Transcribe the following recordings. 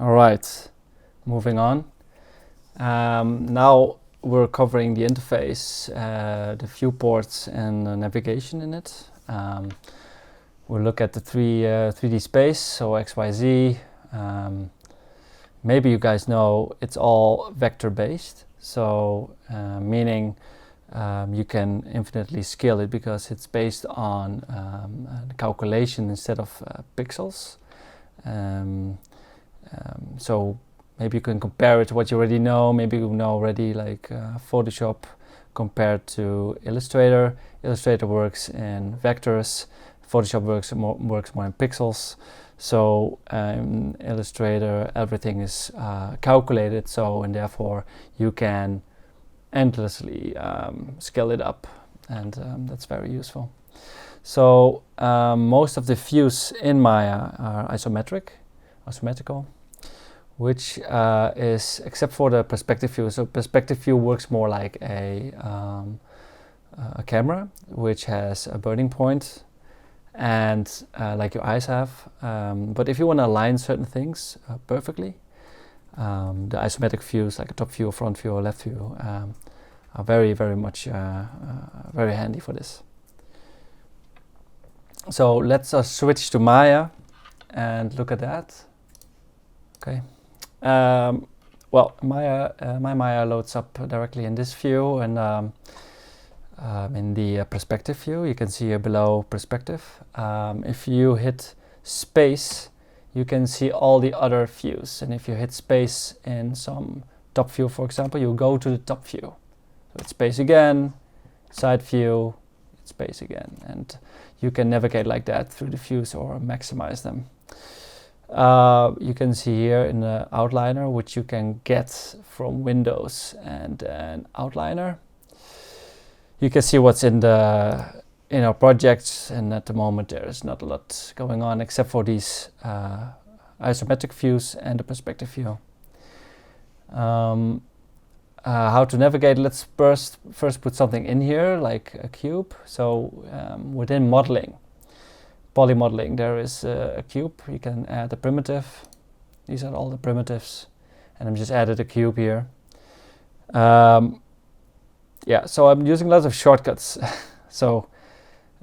All right, moving on. Now we're covering the interface, the viewports and navigation in it. We'll look at the 3D space, so X, Y, Z. Maybe you guys know it's all vector based, so meaning you can infinitely scale it because it's based on calculation instead of pixels. So maybe you can compare it to what you already know. Maybe you know already like Photoshop compared to Illustrator. Illustrator works in vectors. Photoshop works more in pixels. So Illustrator, everything is calculated. So and therefore you can endlessly scale it up, and that's very useful. So most of the views in Maya are isometrical, which is, except for the perspective view. So perspective view works more like a camera, which has a burning point, and like your eyes have. But if you want to align certain things perfectly, the isometric views, like a top view, front view, or left view, are very, very much very handy for this. So let's switch to Maya and look at that. Okay. Well, my Maya loads up directly in this view, and in the perspective view, you can see here below perspective. If you hit space, you can see all the other views, and if you hit space in some top view, for example, you go to the top view. So it's space again, side view, it's space again, and you can navigate like that through the views or maximize them. You can see here in the outliner, which you can get from Windows and an outliner. You can see what's in our projects, and at the moment there is not a lot going on except for these isometric views and the perspective view. How to navigate? Let's first put something in here, like a cube. So within modeling, polymodeling, there is a cube. You can add a primitive. These are all the primitives, and I'm just added a cube here. Yeah, so I'm using lots of shortcuts, so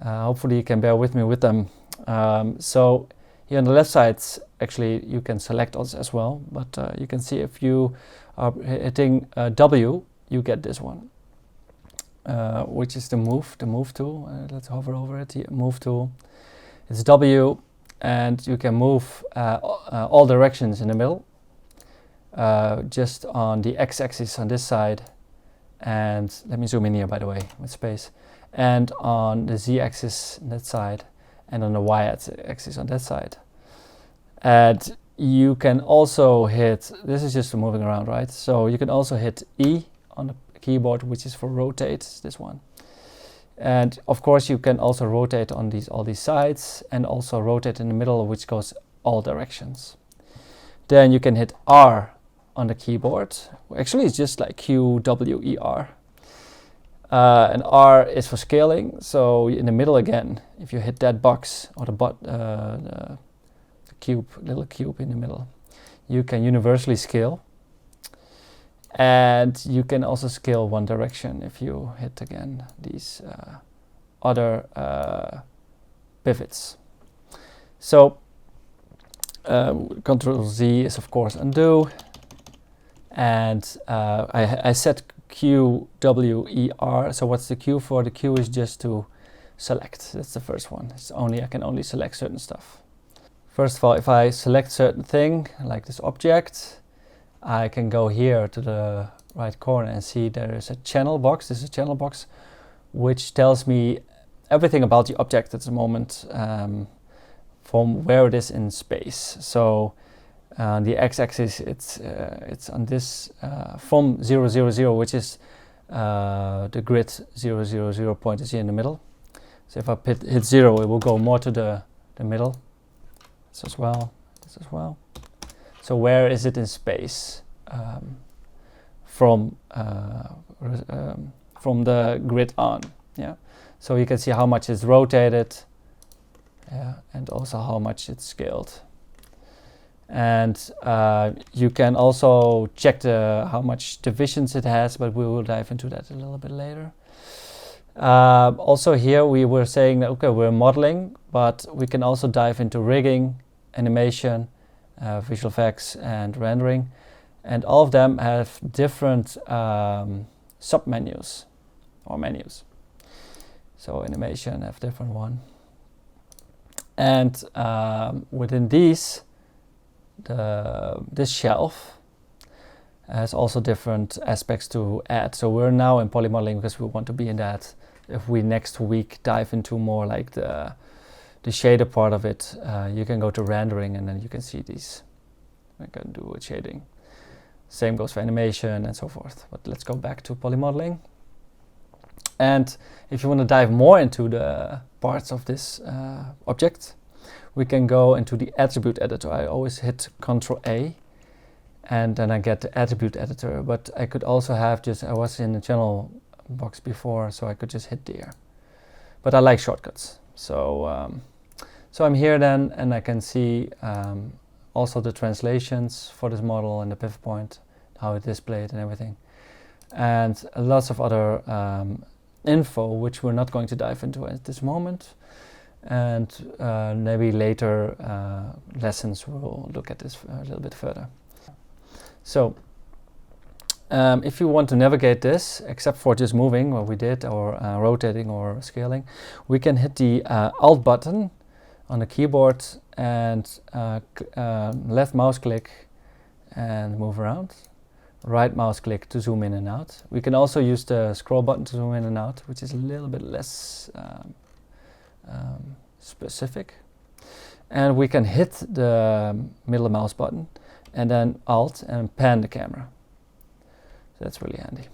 hopefully you can bear with me with them. So here on the left side, actually you can select us as well, but you can see if you are hitting W, you get this one, which is the move tool. Let's hover over it. Here, move tool. It's W, and you can move all directions in the middle, just on the x-axis on this side, and let me zoom in here, by the way, with space, and on the z-axis on that side, and on the y-axis on that side. And you can also hit, this is just for moving around, right? So you can also hit E on the keyboard, which is for rotate, this one. And of course you can also rotate on all these sides, and also rotate in the middle, which goes all directions. Then you can hit R on the keyboard. Actually it's just like Q, W, E, R. And R is for scaling, so in the middle again, if you hit that box, or the cube, little cube in the middle, you can universally scale. And you can also scale one direction if you hit again these other pivots. So Control Z is of course undo, and I set Q, W, E, R. So what's the Q for? The Q is just to select. That's the first one. I can only select certain stuff. First of all, if I select certain thing, like this object, I can go here to the right corner and see there is a channel box. This is a channel box which tells me everything about the object at the moment, from where it is in space. So the x-axis, it's on this from 0, 0, 0, which is the grid 0, 0, 0 point is here in the middle. So if I hit 0, it will go more to the middle. This as well. This as well. So where is it in space from the grid on? Yeah. So you can see how much it's rotated, and also how much it's scaled. And you can also check how much divisions it has, but we will dive into that a little bit later. Also here we were saying that, okay, we're modeling, but we can also dive into rigging, animation, visual effects, and rendering. And all of them have different sub-menus or menus. So animation have different one. And within these, this shelf has also different aspects to add. So we're now in polymodeling because we want to be in that. If we next week dive into more like the shader part of it, you can go to rendering and then you can see these. We can do a shading. Same goes for animation and so forth. But let's go back to polymodeling. And if you want to dive more into the parts of this object, we can go into the attribute editor. I always hit Ctrl A and then I get the attribute editor, but I could also have I was in the channel box before, so I could just hit there. But I like shortcuts. So so I'm here then, and I can see also the translations for this model and the pivot point, how it displayed and everything. And lots of other info, which we're not going to dive into at this moment. And maybe later lessons we'll look at this a little bit further. So if you want to navigate this, except for just moving, what we did, or rotating or scaling, we can hit the Alt button on the keyboard and left mouse click and move around. Right mouse click to zoom in and out. We can also use the scroll button to zoom in and out, which is a little bit less specific. And we can hit the middle mouse button and then Alt and pan the camera. So that's really handy.